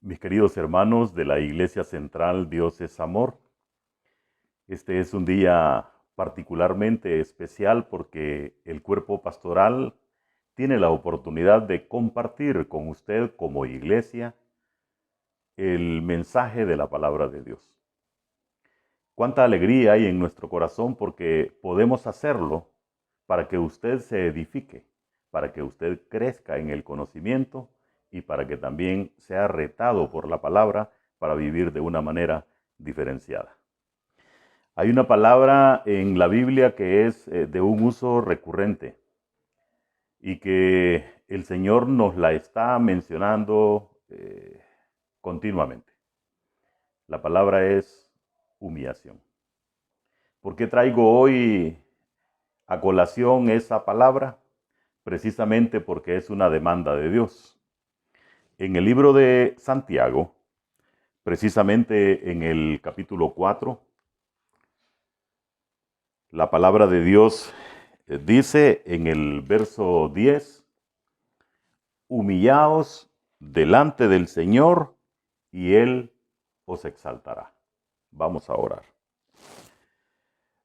Mis queridos hermanos de la Iglesia Central Dios es Amor, este es un día particularmente especial porque el cuerpo pastoral tiene la oportunidad de compartir con usted como iglesia el mensaje de la palabra de Dios. Cuánta alegría hay en nuestro corazón porque podemos hacerlo para que usted se edifique, para que usted crezca en el conocimiento y para que también sea retado por la palabra para vivir de una manera diferenciada. Hay una palabra en la Biblia que es de un uso recurrente y que el Señor nos la está mencionando continuamente. La palabra es humillación. ¿Por qué traigo hoy a colación esa palabra? Precisamente porque es una demanda de Dios. En el libro de Santiago, precisamente en el capítulo 4, la palabra de Dios dice en el verso 10, humillaos delante del Señor y Él os exaltará. Vamos a orar.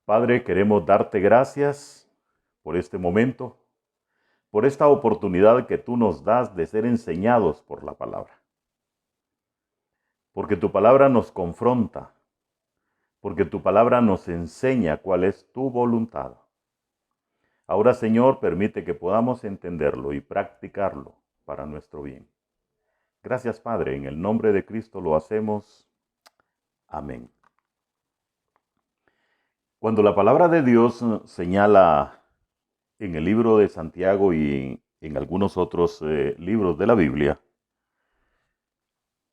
Padre, queremos darte gracias por este momento, por esta oportunidad que tú nos das de ser enseñados por la palabra. Porque tu palabra nos confronta, porque tu palabra nos enseña cuál es tu voluntad. Ahora, Señor, permite que podamos entenderlo y practicarlo para nuestro bien. Gracias, Padre, en el nombre de Cristo lo hacemos. Amén. Cuando la palabra de Dios señala en el libro de Santiago y en algunos otros libros de la Biblia,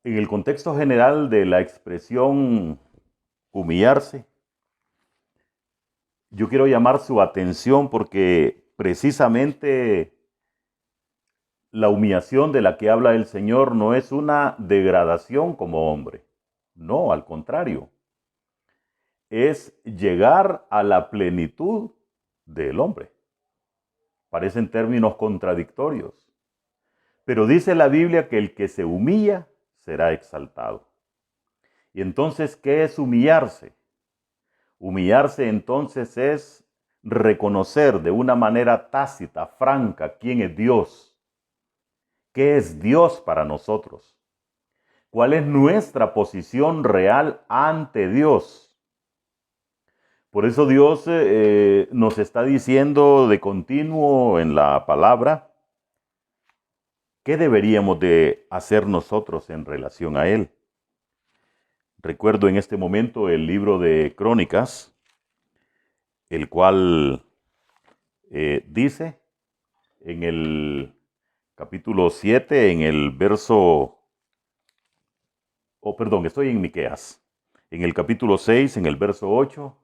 en el contexto general de la expresión humillarse, yo quiero llamar su atención porque precisamente la humillación de la que habla el Señor no es una degradación como hombre. No, al contrario. Es llegar a la plenitud del hombre. Parecen términos contradictorios. Pero dice la Biblia que el que se humilla será exaltado. Y entonces, ¿qué es humillarse? Humillarse entonces es reconocer de una manera tácita, franca, quién es Dios. ¿Qué es Dios para nosotros? ¿Cuál es nuestra posición real ante Dios? Por eso Dios nos está diciendo de continuo en la palabra qué deberíamos de hacer nosotros en relación a Él. Recuerdo en este momento el libro de Crónicas, el cual dice en el capítulo 7, en el verso, estoy en Miqueas, en el capítulo 6, en el verso 8,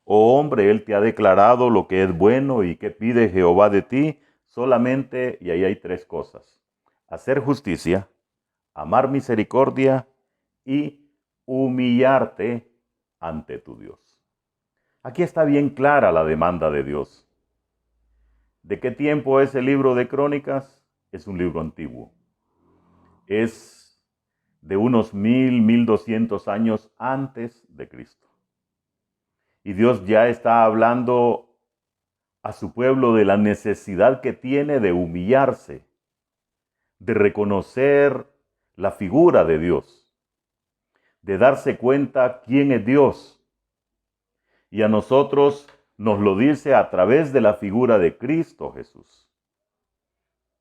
oh hombre, Él te ha declarado lo que es bueno y que pide Jehová de ti, solamente, y ahí hay tres cosas, hacer justicia, amar misericordia y humillarte ante tu Dios. Aquí está bien clara la demanda de Dios. ¿De qué tiempo es el libro de Crónicas? Es un libro antiguo. Es de unos 1200 años antes de Cristo. Y Dios ya está hablando a su pueblo de la necesidad que tiene de humillarse, de reconocer la figura de Dios, de darse cuenta quién es Dios. Y a nosotros nos lo dice a través de la figura de Cristo Jesús.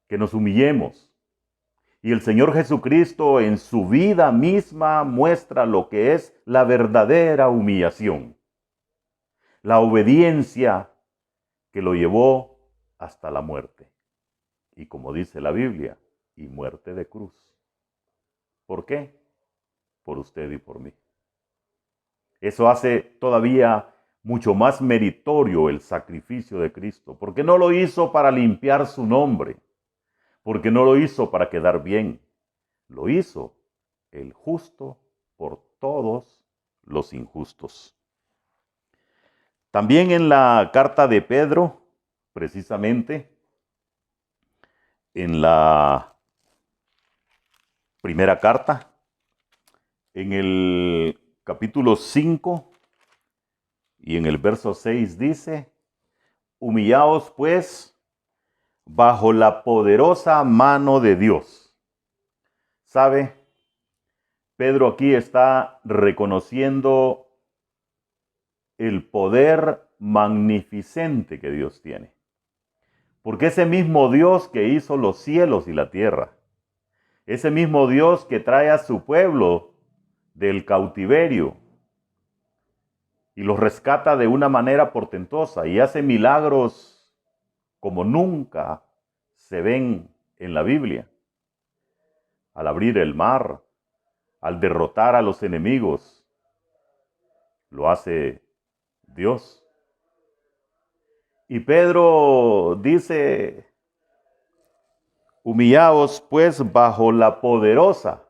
Que nos humillemos. Y el Señor Jesucristo en su vida misma muestra lo que es la verdadera humillación. La obediencia que lo llevó hasta la muerte. Y como dice la Biblia, y muerte de cruz. ¿Por qué? Por usted y por mí. Eso hace todavía mucho más meritorio el sacrificio de Cristo, porque no lo hizo para limpiar su nombre, porque no lo hizo para quedar bien, lo hizo el justo por todos los injustos. También en la carta de Pedro, precisamente, en la primera carta, En el capítulo 5 y en el verso 6 dice: humillaos pues bajo la poderosa mano de Dios. ¿Sabe? Pedro aquí está reconociendo el poder magnificente que Dios tiene. Porque ese mismo Dios que hizo los cielos y la tierra, ese mismo Dios que trae a su pueblo del cautiverio y los rescata de una manera portentosa y hace milagros como nunca se ven en la Biblia. Al abrir el mar, al derrotar a los enemigos, lo hace Dios. Y Pedro dice: humillaos pues bajo la poderosa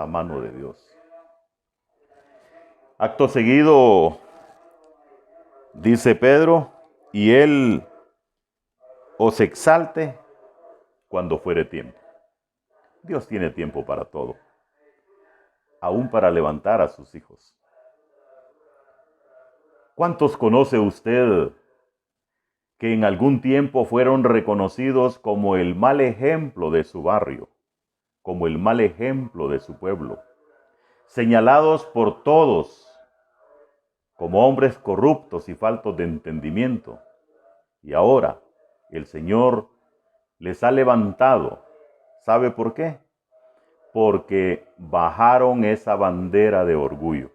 mano de Dios. Acto seguido dice Pedro: y Él os exalte cuando fuere tiempo. Dios tiene tiempo para todo, aún para levantar a sus hijos. ¿Cuántos conoce usted que en algún tiempo fueron reconocidos como el mal ejemplo de su barrio, como el mal ejemplo de su pueblo, señalados por todos como hombres corruptos y faltos de entendimiento? Y ahora el Señor les ha levantado. ¿Sabe por qué? Porque bajaron esa bandera de orgullo.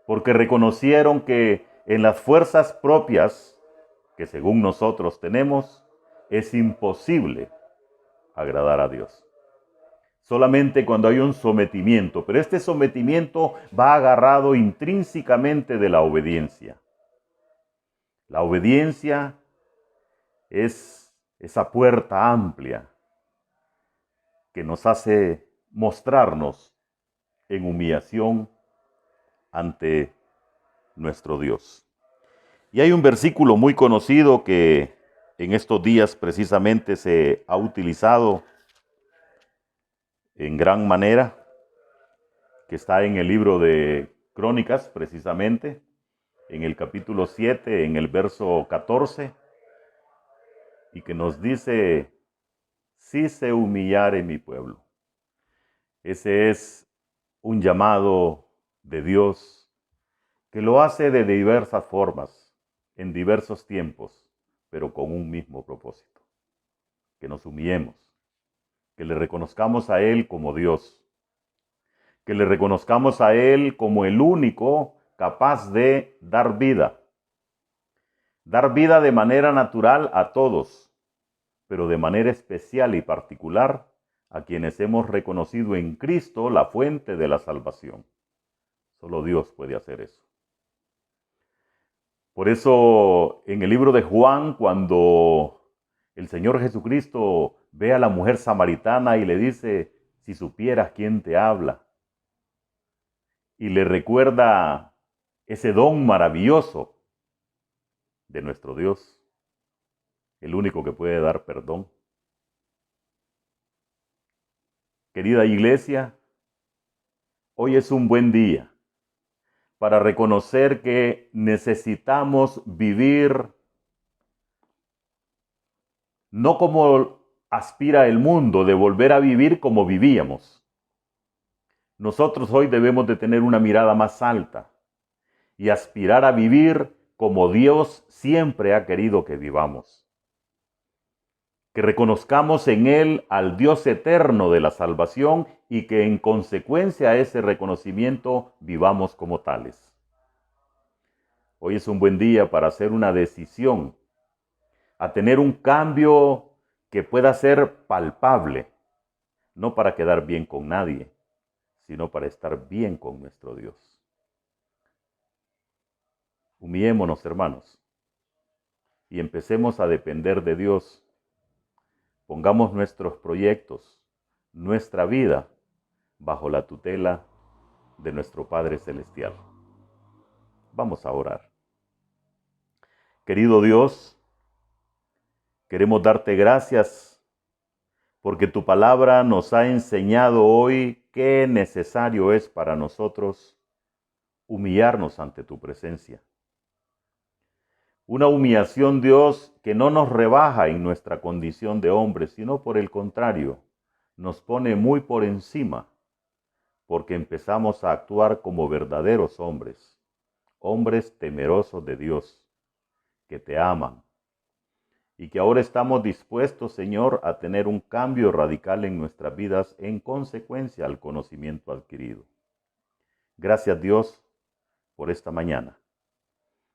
Porque reconocieron que en las fuerzas propias que según nosotros tenemos, es imposible agradar a Dios. Solamente cuando hay un sometimiento, pero este sometimiento va agarrado intrínsecamente de la obediencia. La obediencia es esa puerta amplia que nos hace mostrarnos en humillación ante nuestro Dios. Y hay un versículo muy conocido que en estos días precisamente se ha utilizado en gran manera, que está en el libro de Crónicas precisamente, en el capítulo 7, en el verso 14, y que nos dice: si se humillare mi pueblo. Ese es un llamado de Dios que lo hace de diversas formas, en diversos tiempos, pero con un mismo propósito: que nos humillemos, que le reconozcamos a Él como Dios, que le reconozcamos a Él como el único capaz de dar vida de manera natural a todos, pero de manera especial y particular a quienes hemos reconocido en Cristo la fuente de la salvación. Solo Dios puede hacer eso. Por eso, en el libro de Juan, cuando el Señor Jesucristo ve a la mujer samaritana y le dice: si supieras quién te habla, y le recuerda ese don maravilloso de nuestro Dios, el único que puede dar perdón. Querida iglesia, hoy es un buen día para reconocer que necesitamos vivir no como aspira el mundo, de volver a vivir como vivíamos. Nosotros hoy debemos de tener una mirada más alta y aspirar a vivir como Dios siempre ha querido que vivamos. Que reconozcamos en Él al Dios eterno de la salvación y que en consecuencia a ese reconocimiento vivamos como tales. Hoy es un buen día para hacer una decisión, a tener un cambio que pueda ser palpable, no para quedar bien con nadie, sino para estar bien con nuestro Dios. Humillémonos, hermanos, y empecemos a depender de Dios. Pongamos nuestros proyectos, nuestra vida, bajo la tutela de nuestro Padre Celestial. Vamos a orar. Querido Dios, queremos darte gracias porque tu palabra nos ha enseñado hoy qué necesario es para nosotros humillarnos ante tu presencia. Una humillación, Dios, que no nos rebaja en nuestra condición de hombres, sino por el contrario, nos pone muy por encima, porque empezamos a actuar como verdaderos hombres, hombres temerosos de Dios, que te aman, y que ahora estamos dispuestos, Señor, a tener un cambio radical en nuestras vidas en consecuencia al conocimiento adquirido. Gracias, Dios, por esta mañana.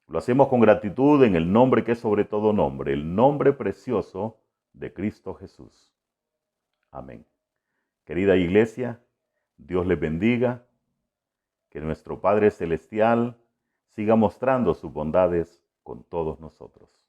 Lo hacemos con gratitud en el nombre que es sobre todo nombre, el nombre precioso de Cristo Jesús. Amén. Querida iglesia, Dios les bendiga, que nuestro Padre Celestial siga mostrando sus bondades con todos nosotros.